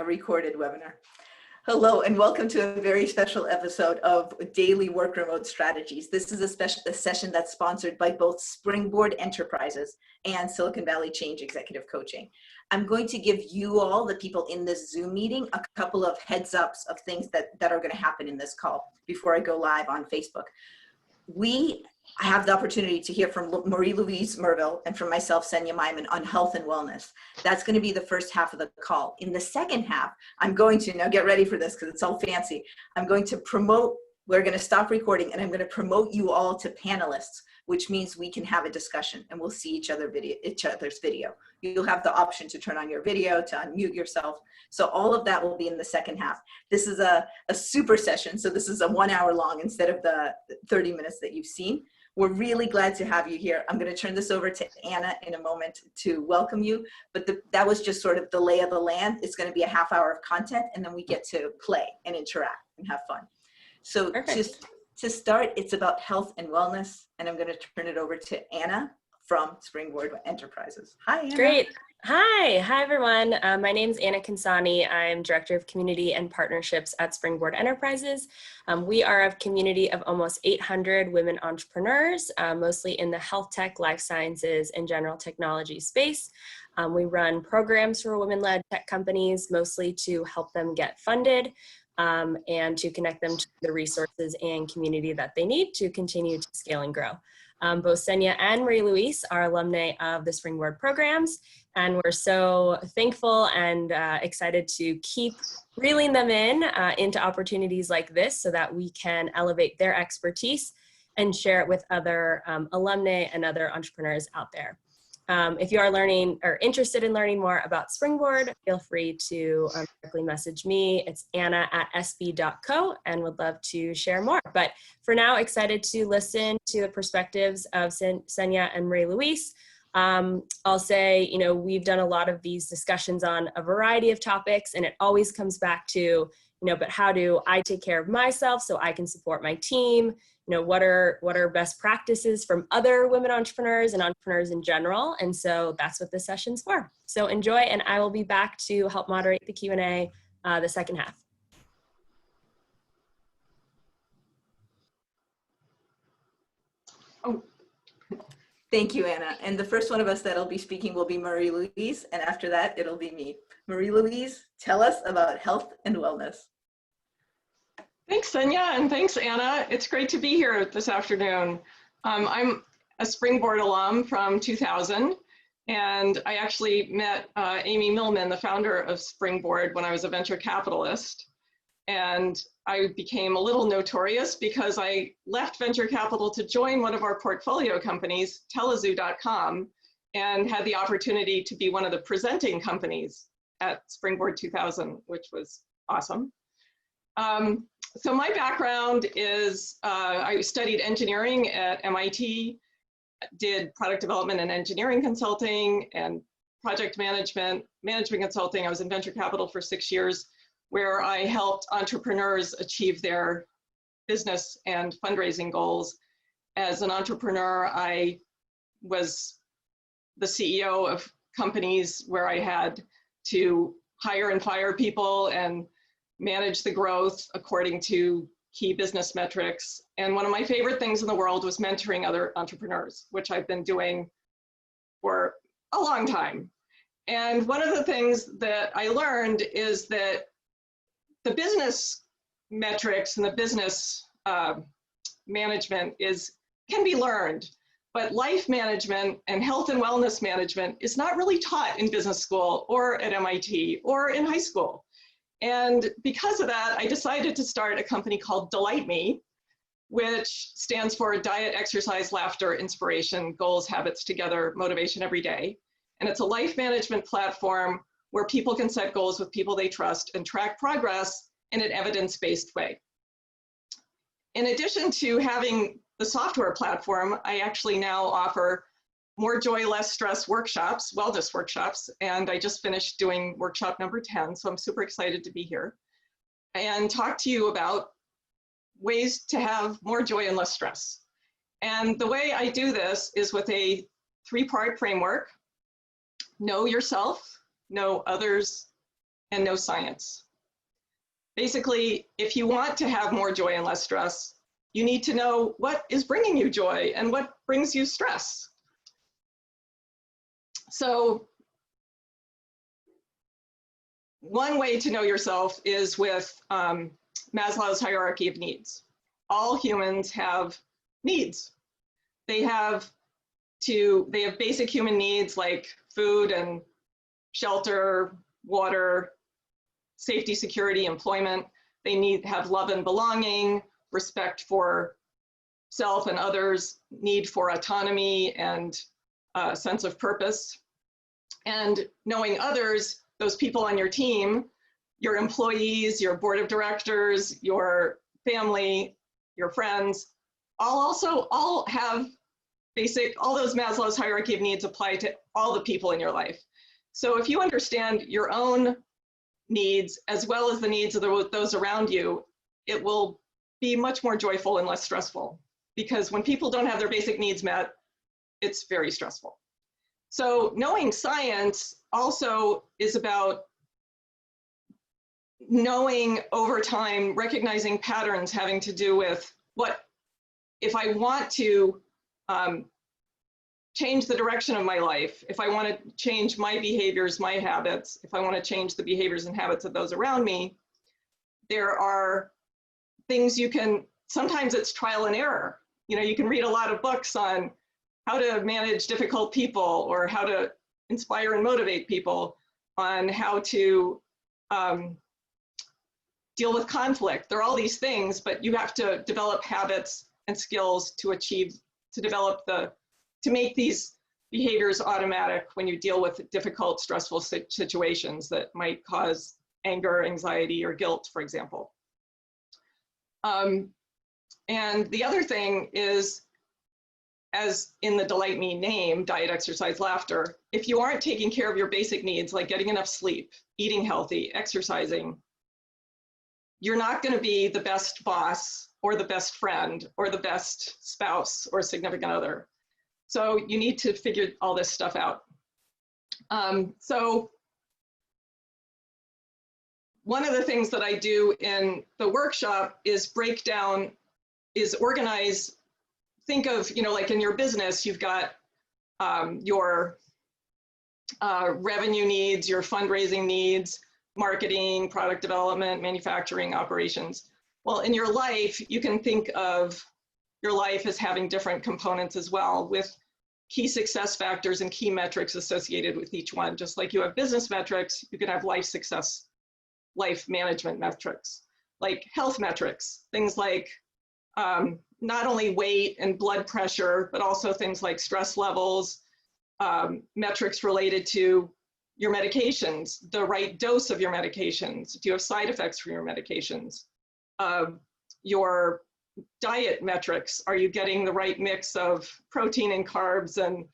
a recorded webinar. Hello and welcome to a very special episode of Daily Work Remote Strategies. This is a session that's sponsored by both Springboard Enterprises and Silicon Valley Change Executive Coaching. I'm going to give you all, the people in this Zoom meeting, a couple of heads ups of things that are going to happen in this call before I go live on Facebook. I have the opportunity to hear from Marie-Louise Murville and from myself, Senia, Maymin, on health and wellness. That's going to be the first half of the call. In the second half, I'm going to, now get ready for this because it's all fancy, I'm going to promote, we're going to stop recording and I'm going to promote you all to panelists, which means we can have a discussion and we'll see each other's video. You'll have the option to turn on your video, to unmute yourself. So all of that will be in the second half. This is a super session. So this is a 1 hour long instead of the 30 minutes that you've seen. We're really glad to have you here. I'm going to turn this over to Anna in a moment to welcome you, but that was just sort of the lay of the land. It's going to be a half hour of content and then we get to play and interact and have fun. So just to start, it's about health and wellness, and I'm going to turn it over to Anna from Springboard Enterprises. Hi, Anna. Great. Hi everyone. My name is Anna Kinsani. I'm Director of Community and Partnerships at Springboard Enterprises. We are a community of almost 800 women entrepreneurs, mostly in the health tech, life sciences, and general technology space. We run programs for women-led tech companies, mostly to help them get funded and to connect them to the resources and community that they need to continue to scale and grow. Both Senia and Marie-Louise are alumni of the Springboard programs, and we're so thankful and excited to keep reeling them into opportunities like this so that we can elevate their expertise and share it with other alumni and other entrepreneurs out there. If you are learning or interested in learning more about Springboard, feel free to directly message me. It's anna@sb.co and would love to share more. But for now, excited to listen to the perspectives of Senia and Marie-Louise. I'll say, we've done a lot of these discussions on a variety of topics, and it always comes back to, but how do I take care of myself so I can support my team? What are best practices from other women entrepreneurs and entrepreneurs in general? And so that's what this session's for. So enjoy, and I will be back to help moderate the Q&A the second half. Oh, thank you, Anna. And the first one of us that'll be speaking will be Marie-Louise, and after that, it'll be me. Marie-Louise, tell us about health and wellness. Thanks, Senia, and thanks, Anna. It's great to be here this afternoon. I'm a Springboard alum from 2000, and I actually met Amy Millman, the founder of Springboard, when I was a venture capitalist. And I became a little notorious because I left venture capital to join one of our portfolio companies, telezoo.com, and had the opportunity to be one of the presenting companies at Springboard 2000, which was awesome. So my background is I studied engineering at MIT, did product development and engineering consulting and project management consulting. I was in venture capital for 6 years, where I helped entrepreneurs achieve their business and fundraising goals. As an entrepreneur, I was the CEO of companies where I had to hire and fire people and manage the growth according to key business metrics. And one of my favorite things in the world was mentoring other entrepreneurs, which I've been doing for a long time. And one of the things that I learned is that the business metrics and the business management can be learned, but life management and health and wellness management is not really taught in business school or at MIT or in high school. And because of that, I decided to start a company called Delight Me, which stands for Diet, Exercise, Laughter, Inspiration, Goals, Habits Together, Motivation Every Day. And it's a life management platform where people can set goals with people they trust and track progress in an evidence-based way. In addition to having the software platform, I actually now offer More Joy, Less Stress workshops, wellness workshops, and I just finished doing workshop number 10, so I'm super excited to be here and talk to you about ways to have more joy and less stress. And the way I do this is with a 3-part framework: know yourself, know others, and no science. Basically, if you want to have more joy and less stress, you need to know what is bringing you joy and what brings you stress. So one way to know yourself is with Maslow's hierarchy of needs. All humans have needs. They have basic human needs like food and shelter, water, safety, security, employment. They have love and belonging, respect for self and others, need for autonomy and a sense of purpose. And knowing others, those people on your team, your employees, your board of directors, your family, your friends, all have all those Maslow's hierarchy of needs apply to all the people in your life. So if you understand your own needs as well as the needs of those around you, it will be much more joyful and less stressful. Because when people don't have their basic needs met, it's very stressful. So knowing science also is about knowing over time, recognizing patterns having to do with what, if I want to change the direction of my life, if I want to change my behaviors, my habits, if I want to change the behaviors and habits of those around me, there are things you can, sometimes it's trial and error. You know, you can read a lot of books on how to manage difficult people or how to inspire and motivate people, on how to deal with conflict. There are all these things, but you have to develop habits and skills to make these behaviors automatic when you deal with difficult, stressful situations that might cause anger, anxiety, or guilt, for example. And the other thing is, as in the Delight Me name, diet, exercise, laughter, if you aren't taking care of your basic needs, like getting enough sleep, eating healthy, exercising, you're not going to be the best boss or the best friend or the best spouse or significant other. So you need to figure all this stuff out. So one of the things that I do in the workshop is organize, think of, you know, like in your business, you've got your revenue needs, your fundraising needs, marketing, product development, manufacturing, operations. Well, in your life, you can think of your life as having different components as well, with key success factors and key metrics associated with each one. Just like you have business metrics, you can have life success, life management metrics, like health metrics, things like not only weight and blood pressure, but also things like stress levels, metrics related to your medications, the right dose of your medications. Do you have side effects from your medications? Your diet metrics, are you getting the right mix of protein and carbs and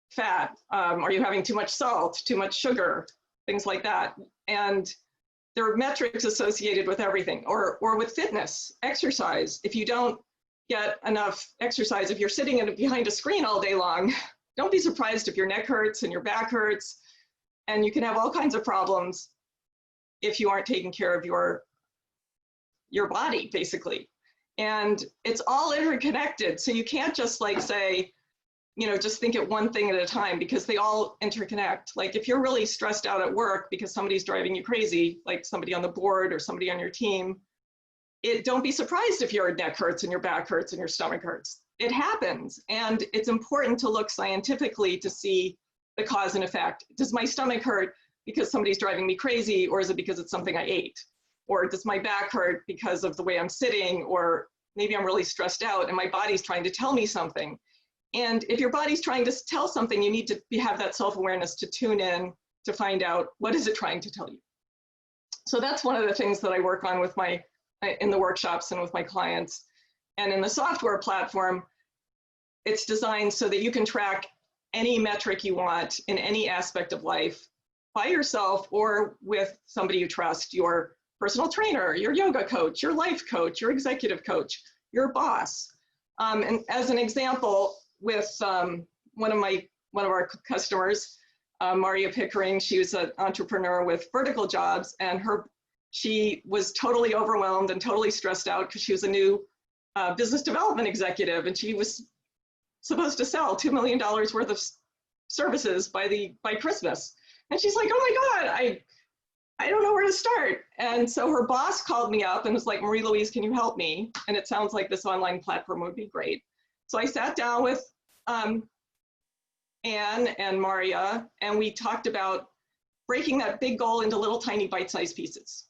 fat? Are you having too much salt, too much sugar, things like that? And there are metrics associated with everything, or with fitness, exercise. If you don't get enough exercise, if you're sitting behind a screen all day long, don't be surprised if your neck hurts and your back hurts, and you can have all kinds of problems if you aren't taking care of your body, basically. And it's all interconnected, so you can't just like say, you know, just think at one thing at a time, because they all interconnect. Like if you're really stressed out at work because somebody's driving you crazy, like somebody on the board or somebody on your team, don't be surprised if your neck hurts and your back hurts and your stomach hurts. It happens, and it's important to look scientifically to see the cause and effect. Does my stomach hurt because somebody's driving me crazy, or is it because it's something I ate? Or does my back hurt because of the way I'm sitting, or maybe I'm really stressed out and my body's trying to tell me something? And if your body's trying to tell something, you need to have that self-awareness to tune in to find out what is it trying to tell you. So that's one of the things that I work on with in the workshops and with my clients. And in the software platform, it's designed so that you can track any metric you want in any aspect of life by yourself or with somebody you trust, your personal trainer, your yoga coach, your life coach, your executive coach, your boss. And as an example, with one of our customers, Maria Pickering. She was an entrepreneur with vertical jobs, and she was totally overwhelmed and totally stressed out because she was a new business development executive, and she was supposed to sell $2 million worth of services by Christmas. And she's like, oh my God, I don't know where to start. And so her boss called me up and was like, Marie-Louise, can you help me? And it sounds like this online platform would be great. So I sat down with Anne and Maria, and we talked about breaking that big goal into little tiny bite-sized pieces.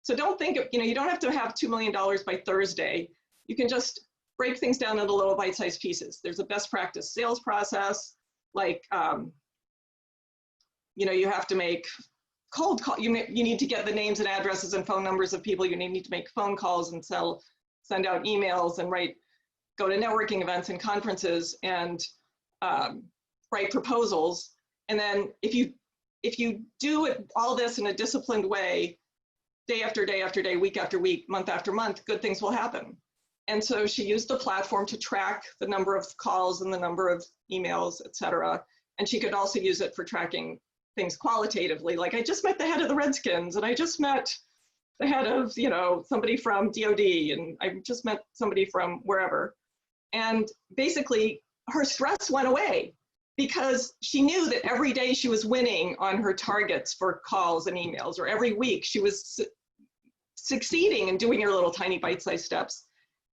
So don't think, you don't have to have $2 million by Thursday. You can just break things down into little bite-sized pieces. There's a best practice sales process, like, you have to make cold call. You need to get the names and addresses and phone numbers of people. You need to make phone calls and send out emails and go to networking events and conferences and write proposals. And then if you do all this in a disciplined way, day after day after day, week after week, month after month, good things will happen. And so she used the platform to track the number of calls and the number of emails, et cetera. And she could also use it for tracking things qualitatively. Like, I just met the head of the Redskins, and I just met the head of, somebody from DOD, and I just met somebody from wherever. And basically her stress went away because she knew that every day she was winning on her targets for calls and emails, or every week she was succeeding and doing her little tiny bite-sized steps.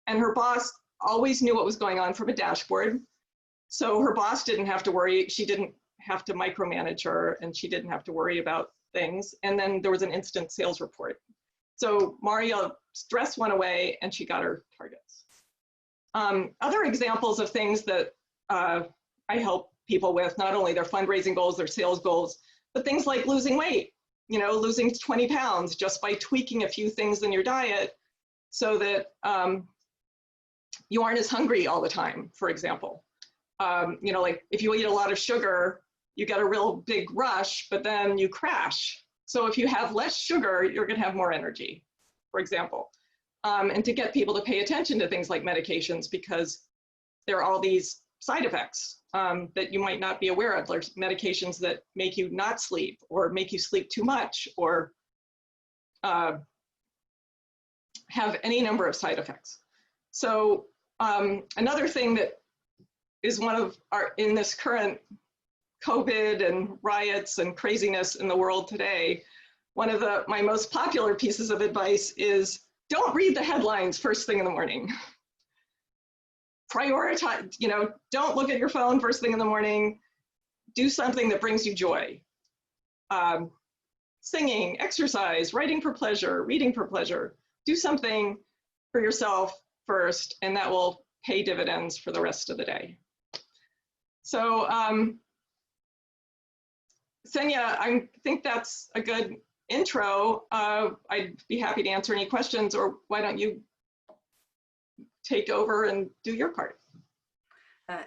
And her boss always knew what was going on from a dashboard. So her boss didn't have to worry. She didn't have to micromanage her, and she didn't have to worry about things. And then there was an instant sales report. So Maria's stress went away and she got her targets. Other examples of things that I help people with, not only their fundraising goals, their sales goals, but things like losing weight, losing 20 pounds just by tweaking a few things in your diet so that you aren't as hungry all the time, for example. Like if you eat a lot of sugar, you get a real big rush, but then you crash. So if you have less sugar, you're gonna have more energy, for example. And to get people to pay attention to things like medications, because there are all these side effects that you might not be aware of. There's medications that make you not sleep, or make you sleep too much, or have any number of side effects. So another thing that is in this current COVID and riots and craziness in the world today, one of my most popular pieces of advice is, don't read the headlines first thing in the morning. Prioritize, don't look at your phone first thing in the morning. Do something that brings you joy. Singing, exercise, writing for pleasure, reading for pleasure. Do something for yourself first, and that will pay dividends for the rest of the day. So Senia, I think that's a good intro. I'd be happy to answer any questions, or why don't you take over and do your part?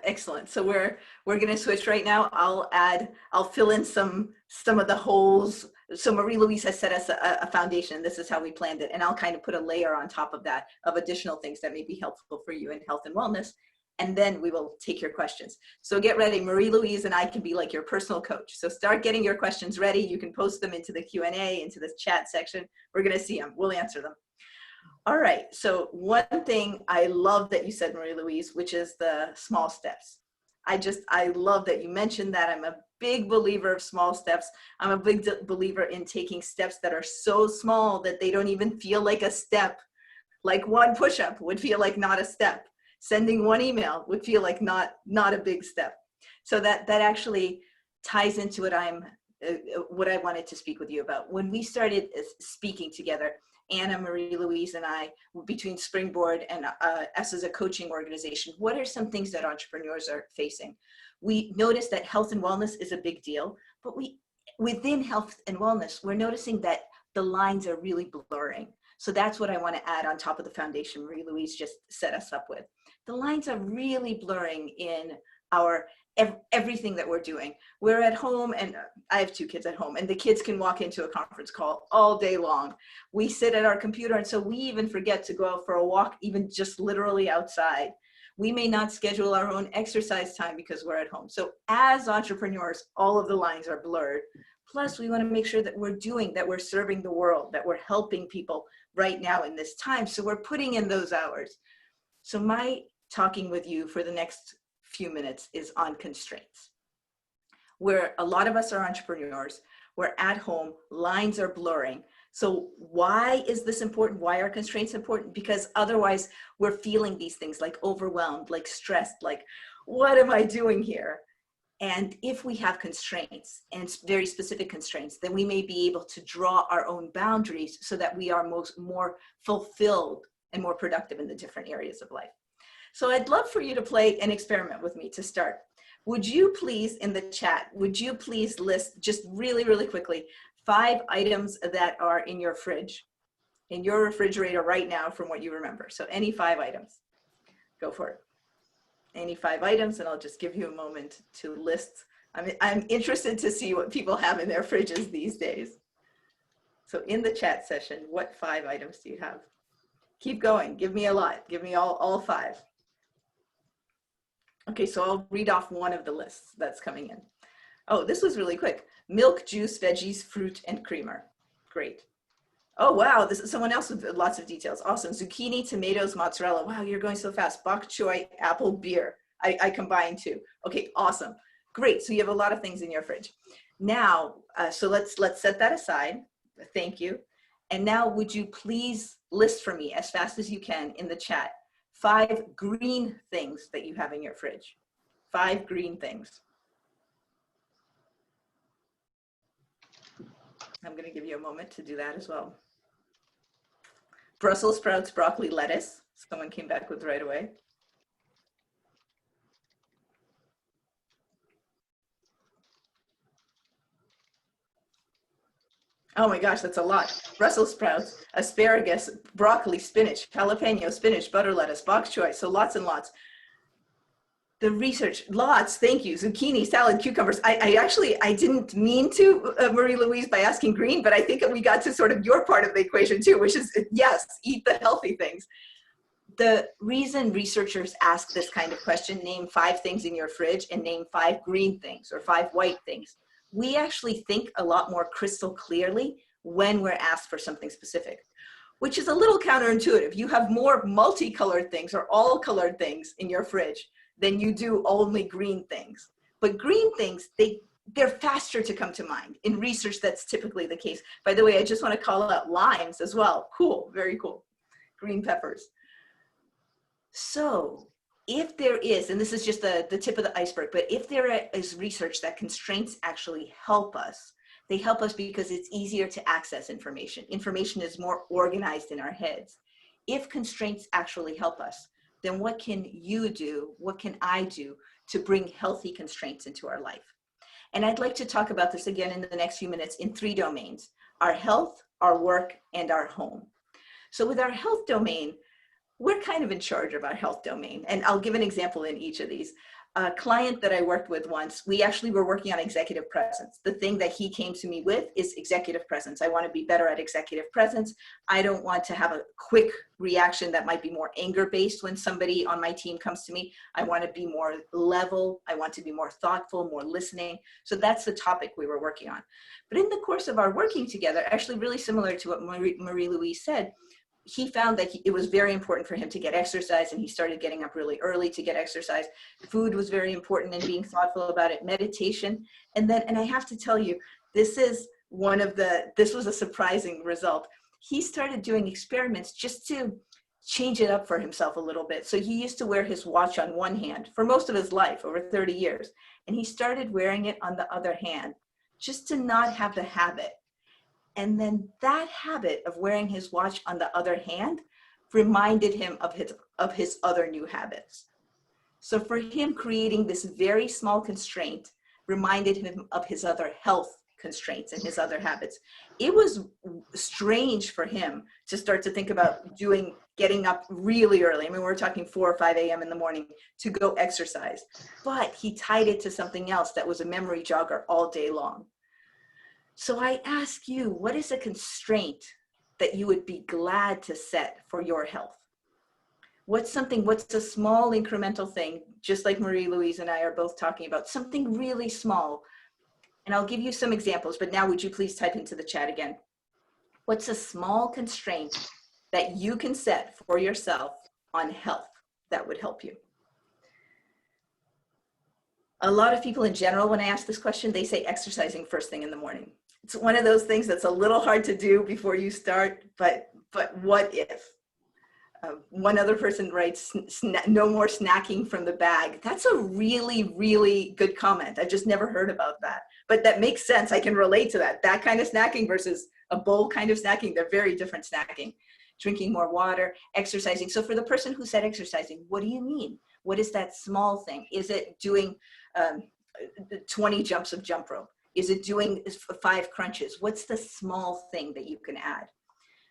Excellent. So we're going to switch right now. I'll fill in some of the holes. So Marie-Louise has set us a foundation. This is how we planned it. And I'll kind of put a layer on top of that of additional things that may be helpful for you in health and wellness. And then we will take your questions. So get ready. Marie-Louise and I can be like your personal coach. So start getting your questions ready. You can post them into the Q&A, into the chat section. We're going to see them. We'll answer them. All right. So one thing I love that you said, Marie-Louise, which is the small steps. I love that you mentioned that. I'm a big believer of small steps. I'm a big believer in taking steps that are so small that they don't even feel like a step. Like one push-up would feel like not a step. Sending one email would feel like not a big step. So that actually ties into what I wanted to speak with you about. When we started speaking together, Anna, Marie-Louise, and I, between Springboard and us as a coaching organization, what are some things that entrepreneurs are facing? We noticed that health and wellness is a big deal, but within health and wellness, we're noticing that the lines are really blurring. So that's what I want to add on top of the foundation Marie-Louise just set us up with. The lines are really blurring in everything that we're doing. We're at home, and I have 2 kids at home, and the kids can walk into a conference call all day long. We sit at our computer, and so we even forget to go out for a walk, even just literally outside. We may not schedule our own exercise time because we're at home. So as entrepreneurs, all of the lines are blurred. Plus, we want to make sure that we're serving the world, that we're helping people right now in this time. So we're putting in those hours. So my talking with you for the next few minutes is on constraints. Where a lot of us are entrepreneurs, we're at home, lines are blurring. So why is this important? Why are constraints important? Because otherwise we're feeling these things like overwhelmed, like stressed, like, what am I doing here? And if we have constraints, and very specific constraints, then we may be able to draw our own boundaries so that we are more fulfilled and more productive in the different areas of life. So I'd love for you to play an experiment with me to start. Would you please, in the chat, would you please list just really, really quickly 5 items that are in your fridge, in your refrigerator right now from what you remember? So any 5 items, go for it. Any 5 items, and I'll just give you a moment to list. I'm interested to see what people have in their fridges these days. So in the chat session, what 5 items do you have? Keep going, give me a lot, give me all 5. Okay, so I'll read off one of the lists that's coming in. Oh, this was really quick. Milk, juice, veggies, fruit, and creamer. Great. Oh, wow, this is someone else with lots of details. Awesome. Zucchini, tomatoes, mozzarella. Wow, you're going so fast. Bok choy, apple, beer. I combined 2. Okay, awesome. Great, so you have a lot of things in your fridge. Now, so let's set that aside. Thank you. And now would you please list for me as fast as you can in the chat 5 green things that you have in your fridge. 5 green things. I'm going to give you a moment to do that as well. Brussels sprouts, broccoli, lettuce. Someone came back with right away. Oh my gosh, that's a lot. Brussels sprouts, asparagus, broccoli, spinach, jalapeno, spinach, butter lettuce, bok choy. So lots and lots. The research, lots, thank you. Zucchini, salad, cucumbers. I didn't mean to, Marie-Louise, by asking green, but I think that we got to sort of your part of the equation too, which is, yes, eat the healthy things. The reason researchers ask this kind of question, name 5 things in your fridge and name 5 green things or 5 white things, we actually think a lot more crystal clearly when we're asked for something specific, which is a little counterintuitive. You have more multicolored things or all colored things in your fridge than you do only green things. But green things, they're faster to come to mind. In research, that's typically the case. By the way, I just want to call out limes as well. Cool, very cool. Green peppers. So if there is, and this is just the tip of the iceberg, but if there is research that constraints actually help us, they help us because it's easier to access information. Information is more organized in our heads. If constraints actually help us, then what can you do, what can I do to bring healthy constraints into our life? And I'd like to talk about this again in the next few minutes in 3 domains: our health, our work, and our home. So with our health domain, we're kind of in charge of our health domain. And I'll give an example in each of these. A client that I worked with once, we actually were working on executive presence. The thing that he came to me with is executive presence. I want to be better at executive presence. I don't want to have a quick reaction that might be more anger-based when somebody on my team comes to me. I want to be more level. I want to be more thoughtful, more listening. So that's the topic we were working on. But in the course of our working together, actually really similar to what Marie-Louise said, he found that it was very important for him to get exercise, and he started getting up really early to get exercise. Food was very important and being thoughtful about it, meditation. And I have to tell you, this was a surprising result. He started doing experiments just to change it up for himself a little bit. So he used to wear his watch on one hand for most of his life, over 30 years. And he started wearing it on the other hand, just to not have the habit. And then that habit of wearing his watch on the other hand reminded him of his other new habits. So for him, creating this very small constraint reminded him of his other health constraints and his other habits. It was strange for him to start to think about getting up really early. I mean, we're talking 4 or 5 a.m. in the morning to go exercise, but he tied it to something else that was a memory jogger all day long. So I ask you, what is a constraint that you would be glad to set for your health? What's a small incremental thing, just like Marie-Louise and I are both talking about, something really small. And I'll give you some examples, but now would you please type into the chat again? What's a small constraint that you can set for yourself on health that would help you? A lot of people in general, when I ask this question, they say exercising first thing in the morning. It's one of those things that's a little hard to do before you start, but what if? One other person writes, no more snacking from the bag. That's a really, really good comment. I've just never heard about that. But that makes sense. I can relate to that. That kind of snacking versus a bowl kind of snacking, they're very different snacking. Drinking more water, exercising. So for the person who said exercising, what do you mean? What is that small thing? Is it doing 20 jumps of jump rope? Is it doing 5 crunches? What's the small thing that you can add?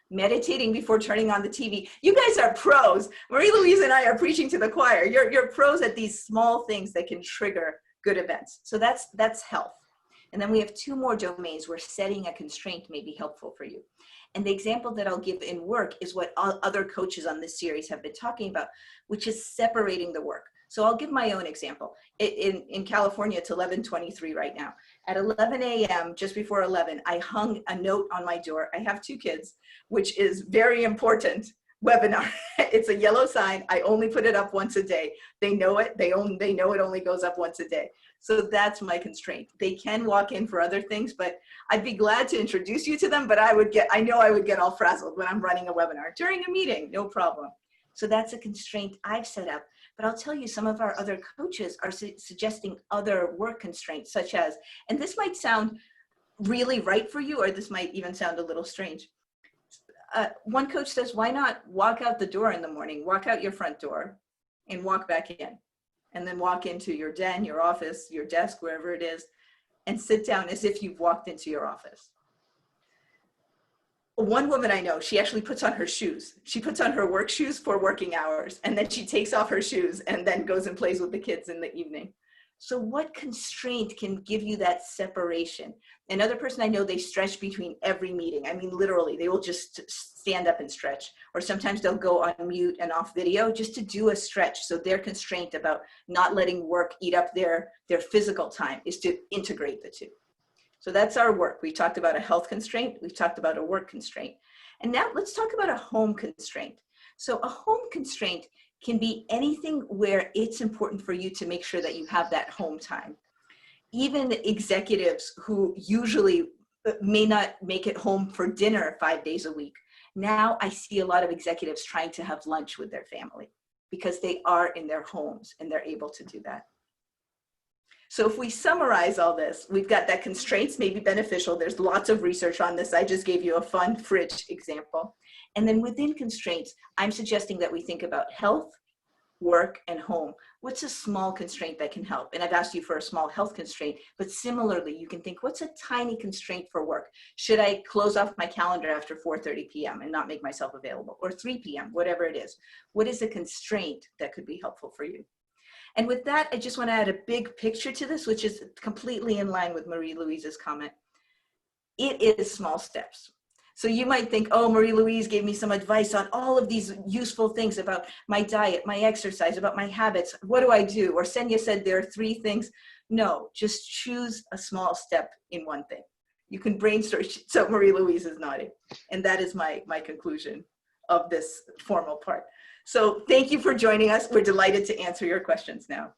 Meditating before turning on the TV. You guys are pros. Marie-Louise and I are preaching to the choir. You're pros at these small things that can trigger good events. So that's health. And then we have 2 more domains where setting a constraint may be helpful for you. And the example that I'll give in work is what other coaches on this series have been talking about, which is separating the work. So I'll give my own example. In California, it's 11:23 right now. At 11 a.m., just before 11, I hung a note on my door. I have 2 kids, which is very important. Webinar. It's a yellow sign. I only put it up once a day. They know it. They know it only goes up once a day. So that's my constraint. They can walk in for other things, but I'd be glad to introduce you to them, but I know I would get all frazzled when I'm running a webinar. During a meeting, no problem. So that's a constraint I've set up. But I'll tell you, some of our other coaches are suggesting other work constraints, such as, and this might sound really right for you, or this might even sound a little strange. One coach says, why not walk out the door in the morning, walk out your front door and walk back in, and then walk into your den, your office, your desk, wherever it is, and sit down as if you've walked into your office. One woman I know, she actually puts on her shoes. She puts on her work shoes for working hours, and then she takes off her shoes and then goes and plays with the kids in the evening. So what constraint can give you that separation? Another person I know, they stretch between every meeting. I mean, literally, they will just stand up and stretch. Or sometimes they'll go on mute and off video just to do a stretch. So their constraint about not letting work eat up their physical time is to integrate the 2. So that's our work. We talked about a health constraint. We've talked about a work constraint. And now let's talk about a home constraint. So a home constraint can be anything where it's important for you to make sure that you have that home time. Even executives who usually may not make it home for dinner 5 days a week. Now I see a lot of executives trying to have lunch with their family because they are in their homes and they're able to do that. So if we summarize all this, we've got that constraints may be beneficial. There's lots of research on this. I just gave you a fun fridge example. And then within constraints, I'm suggesting that we think about health, work, and home. What's a small constraint that can help? And I've asked you for a small health constraint, but similarly, you can think, what's a tiny constraint for work? Should I close off my calendar after 4:30 p.m. and not make myself available? Or 3 p.m., whatever it is. What is a constraint that could be helpful for you? And with that, I just want to add a big picture to this, which is completely in line with Marie-Louise's comment. It is small steps. So you might think, oh, Marie-Louise gave me some advice on all of these useful things about my diet, my exercise, about my habits. What do I do? Or Senia said there are 3 things. No, just choose a small step in one thing. You can brainstorm. So Marie-Louise is nodding. And that is my conclusion of this formal part. So thank you for joining us. We're delighted to answer your questions now.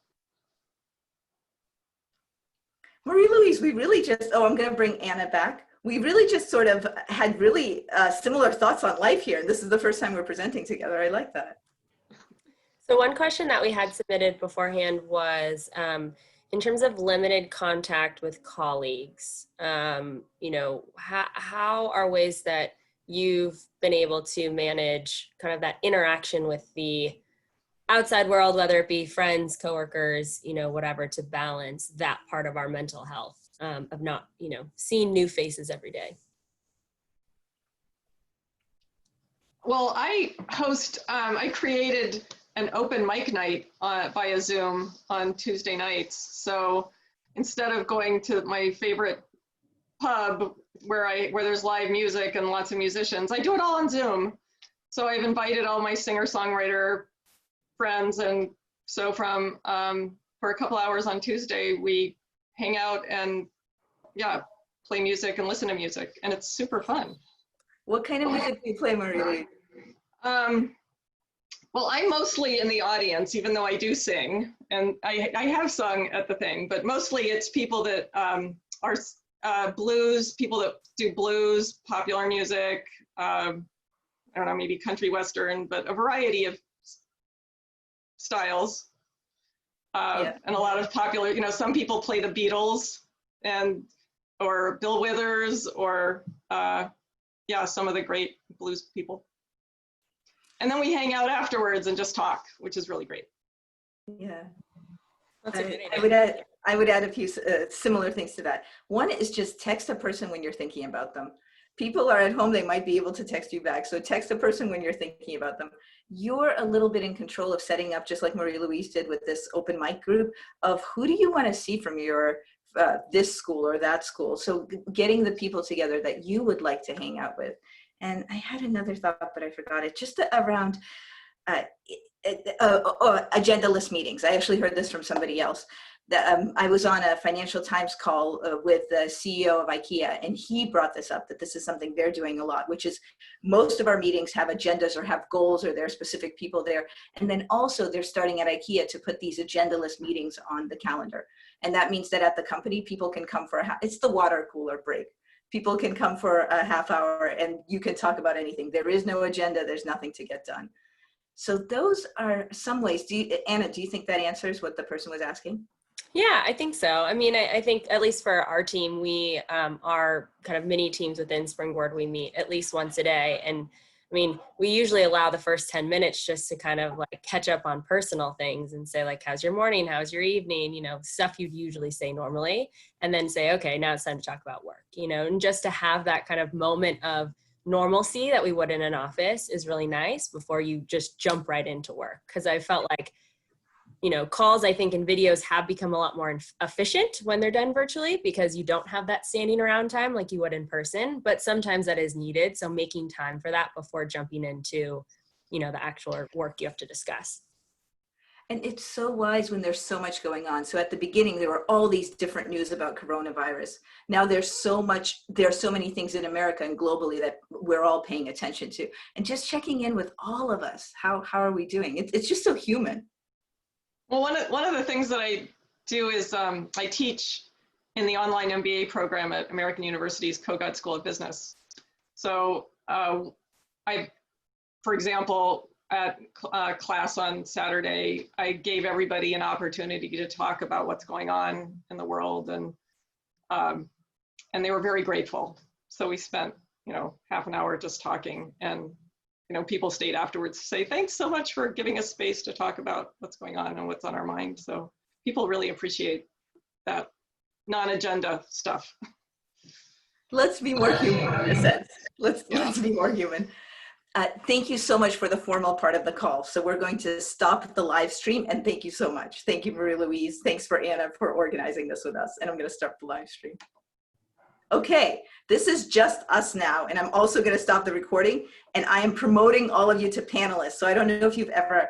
Marie-Louise, we really just, I'm going to bring Anna back. We really just sort of had really similar thoughts on life here. And this is the first time we're presenting together. I like that. So one question that we had submitted beforehand was, in terms of limited contact with colleagues, you know, how are ways that you've been able to manage kind of that interaction with the outside world, whether it be friends, coworkers, you know, whatever, to balance that part of our mental health, of not, you know, seeing new faces every day? Well, I created an open mic night via Zoom on Tuesday nights. So instead of going to my favorite pub where there's live music and lots of musicians, I do it all on Zoom. So I've invited all my singer-songwriter friends, and so from for a couple hours on Tuesday, we hang out and yeah, play music and listen to music, and it's super fun. What kind of music do you play, Marie-Louise? Well, I'm mostly in the audience, even though I do sing, and I have sung at the thing, but mostly it's people that are blues, people that do blues, popular music, I don't know, maybe country western, but a variety of styles. And a lot of popular, you know, some people play the Beatles or Bill Withers, or yeah, some of the great blues people. And then we hang out afterwards and just talk, which is really great. Yeah. That's a good idea. I would add a few similar things to that. One is just text a person when you're thinking about them. People are at home, they might be able to text you back. So text a person when you're thinking about them. You're a little bit in control of setting up, just like Marie-Louise did with this open mic group, of who do you want to see from your this school or that school. So getting the people together that you would like to hang out with. And I had another thought, but I forgot it, just around agenda-less meetings. I actually heard this from somebody else. I was on a Financial Times call with the CEO of IKEA, and he brought this up, that this is something they're doing a lot, which is most of our meetings have agendas or have goals, or there are specific people there. And then also they're starting at IKEA to put these agenda-less meetings on the calendar. And that means that at the company, people can come for it's the water cooler break. People can come for a half hour and you can talk about anything. There is no agenda, there's nothing to get done. So those are some ways. Anna, do you think that answers what the person was asking? Yeah, I think so. I mean, I think at least for our team, we are kind of mini teams within Springboard. We meet at least once a day. And I mean, we usually allow the first 10 minutes just to kind of like catch up on personal things and say like, how's your morning? How's your evening? You know, stuff you'd usually say normally, and then say, okay, now it's time to talk about work, you know, and just to have that kind of moment of normalcy that we would in an office is really nice before you just jump right into work. Cause I felt like, you know, calls, I think, and videos have become a lot more efficient when they're done virtually because you don't have that standing around time like you would in person, but sometimes that is needed. So making time for that before jumping into, you know, the actual work you have to discuss. And it's so wise when there's so much going on. So at the beginning, there were all these different news about coronavirus. Now there are so many things in America and globally that we're all paying attention to. And just checking in with all of us, how are we doing? It's just so human. Well, one of the things that I do is I teach in the online MBA program at American University's Kogod School of Business. So for example, at class on Saturday, I gave everybody an opportunity to talk about what's going on in the world, and they were very grateful. So we spent, you know, half an hour just talking, and you know, people stayed afterwards to say, thanks so much for giving us space to talk about what's going on and what's on our mind. So people really appreciate that non-agenda stuff. Let's be more human in a sense. Let's be more human. Thank you so much for the formal part of the call. So we're going to stop the live stream, and thank you so much. Thank you, Marie-Louise. Thanks for Anna for organizing this with us. And I'm going to start the live stream. Okay, this is just us now, and I'm also going to stop the recording, and I am promoting all of you to panelists. So I don't know if you've ever